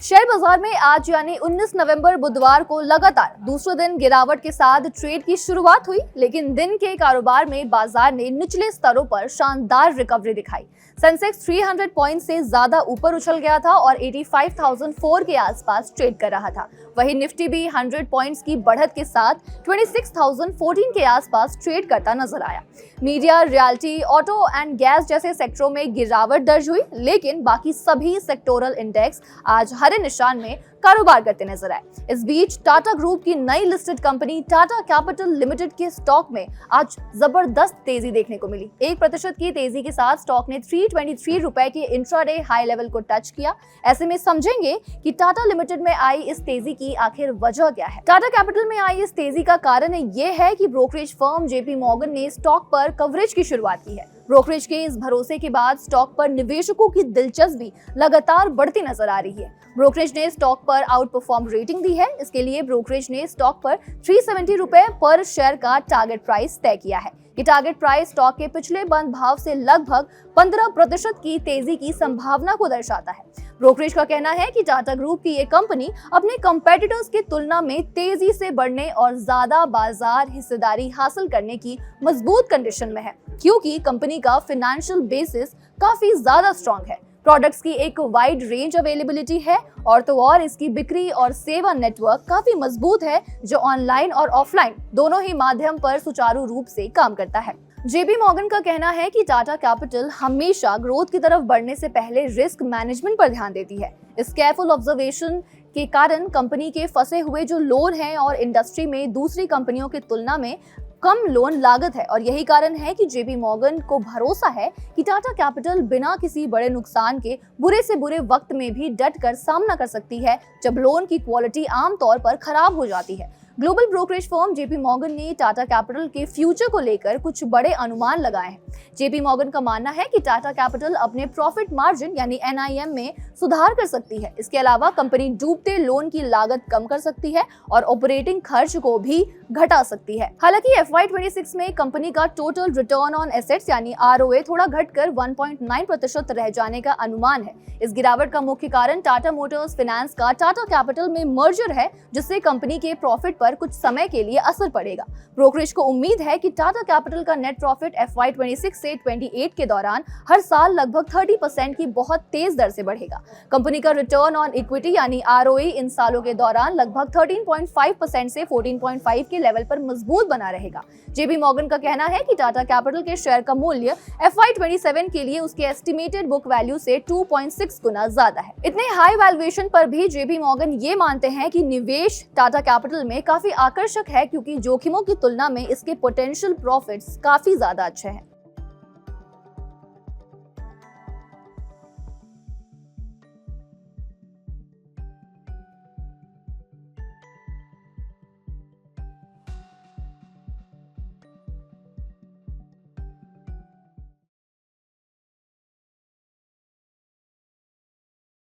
Share बाजार में आज यानी 19 नवंबर बुधवार को लगातार दूसरे दिन गिरावट के साथ ट्रेड की शुरुआत हुई, लेकिन दिन के कारोबार में बाजार ने निचले स्तरों पर शानदार रिकवरी दिखाई। सेंसेक्स 300 पॉइंट से ज्यादा ऊपर उछल गया था और 85,004 के आसपास ट्रेड कर रहा था। वहीं निफ्टी भी 100 पॉइंट्स की बढ़त के साथ 26,014 के आसपास ट्रेड करता नजर आया। Media, realty, auto and gas जैसे सेक्टरों में गिरावट दर्ज हुई, लेकिन बाकी सभी सेक्टोरल इंडेक्स आज हरे निशान में कारोबार करते नजर आए। इस बीच टाटा ग्रुप की नई listed company Tata capital limited के स्टॉक में आज जबरदस्त तेजी देखने को मिली। 1% की तेजी के साथ स्टॉक ने 323 रुपए के इंट्राडे हाई लेवल को टच किया। ऐसे में समझेंगे कि टाटा लिमिटेड में आई इस तेजी की आखिर वजह क्या है। टाटा कैपिटल में आई इस तेजी का कारण ये है कि ब्रोकरेज फर्म जेपी मॉर्गन ने स्टॉक पर कवरेज की शुरुआत की है। ब्रोकरेज के इस भरोसे के बाद स्टॉक पर निवेशकों की दिलचस्पी लगातार बढ़ती नजर आ रही है। ब्रोकरेज ने स्टॉक पर आउट परफॉर्म रेटिंग दी है। इसके लिए ब्रोकरेज ने स्टॉक पर 370 रुपए पर शेयर का टारगेट प्राइस तय किया है। ये टारगेट प्राइस स्टॉक के पिछले बंद भाव से लगभग 15% की तेजी की संभावना को दर्शाता है। ब्रोकरेज का कहना है कि टाटा ग्रुप की ये कंपनी अपने कंपेटिटर्स की तुलना में तेजी से बढ़ने और ज्यादा बाजार हिस्सेदारी हासिल करने की मजबूत कंडीशन में है, क्योंकि कंपनी का फाइनेंशियल बेसिस काफी ज्यादा स्ट्रॉन्ग है। प्रोडक्ट्स की एक वाइड रेंज अवेलेबिलिटी है और तो और इसकी बिक्री और सेवा नेटवर्क काफी मजबूत है, जो ऑनलाइन और ऑफलाइन दोनों ही माध्यम पर सुचारू रूप से काम करता है। जेपी मॉर्गन का कहना है कि टाटा कैपिटल हमेशा ग्रोथ की तरफ बढ़ने से पहले रिस्क मैनेजमेंट पर ध्यान देती है। इस केयरफुल ऑब्जर्वेशन के कारण कंपनी के फंसे हुए जो लोन हैं और इंडस्ट्री में दूसरी कंपनियों की तुलना में कम लोन लागत है, और यही कारण है कि जेपी मॉर्गन को भरोसा है कि टाटा कैपिटल बिना किसी बड़े नुकसान के बुरे से बुरे वक्त में भी डट कर सामना कर सकती है, जब लोन की क्वालिटी आमतौर पर खराब हो जाती है। Global brokerage firm JP Morgan ने टाटा कैपिटल के फ्यूचर को लेकर कुछ बड़े अनुमान लगाए हैं। जेपी मॉर्गन का मानना है कि टाटा कैपिटल अपने प्रॉफिट मार्जिन यानी NIM में सुधार कर सकती है। इसके अलावा कंपनी डूबते लोन की लागत कम कर सकती है और ऑपरेटिंग खर्च को भी घटा सकती है। हालांकि FY26 में कंपनी का टोटल रिटर्न ऑन एसेट्स यानी ROA थोड़ा घटकर 1.9% रह जाने का अनुमान है। इस गिरावट का मुख्य कारण टाटा मोटर्स फाइनेंस का टाटा कैपिटल में मर्जर है, जिससे कंपनी के प्रॉफिट पर कुछ समय के लिए असर पड़ेगा। ब्रोकरेज को उम्मीद है कि टाटा कैपिटल का नेट प्रॉफिट FY26 से 28 के दौरान हर साल लगभग 30% की बहुत तेज दर से बढ़ेगा। कंपनी का रिटर्न ऑन इक्विटी यानी ROE इन सालों के दौरान लगभग 13.5% से 14.5 के लेवल पर मजबूत बना रहेगा। जेपी मॉर्गन का कहना है कि टाटा कैपिटल के शेयर का मूल्य FY27 के लिए उसके एस्टिमेटेड बुक वैल्यू से 2.6 गुना ज्यादा है। इतने हाई वैल्यूएशन पर भी जेपी मॉर्गन ये मानते हैं कि निवेश टाटा कैपिटल में काफी आकर्षक है, क्योंकि जोखिमों की तुलना में इसके पोटेंशियल प्रॉफिट्स काफी ज्यादा अच्छे हैं।